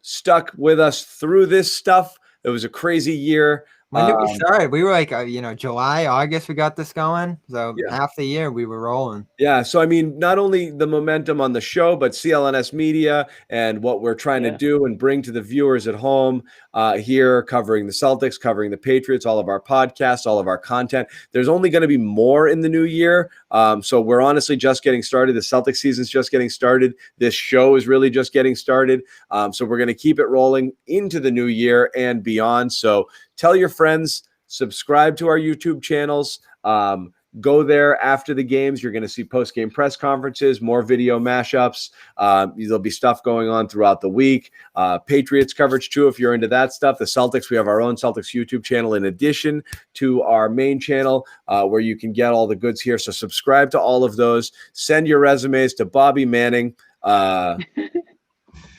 stuck with us through this stuff. It was a crazy year. When did we start? We were like, July, August, we got this going. So Yeah. half the year we were rolling. Yeah. So, I mean, not only the momentum on the show, but CLNS Media and what we're trying to do and bring to the viewers at home here, covering the Celtics, covering the Patriots, all of our podcasts, all of our content. There's only going to be more in the new year. So we're honestly just getting started. The Celtics season's just getting started. This show is really just getting started. So we're going to keep it rolling into the new year and beyond. So tell your friends, subscribe to our YouTube channels. Go there after the games. You're going to see post-game press conferences, more video mashups. There'll be stuff going on throughout the week. Patriots coverage too, if you're into that stuff. The Celtics, we have our own Celtics YouTube channel in addition to our main channel where you can get all the goods here. So subscribe to all of those. Send your resumes to Bobby Manning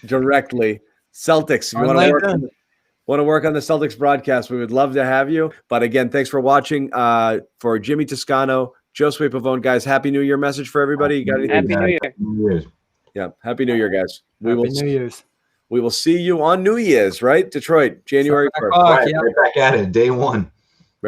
directly. Celtics, if you want to work on the Celtics broadcast, we would love to have you. But again, thanks for watching. For Jimmy Toscano, Josue Pavone, guys, Happy New Year message for everybody. You got anything? Happy New Year. Yeah, Happy New Year, guys. Happy New Year's. We will see you on New Year's, right? Detroit, January 1st. Right back at it, day one.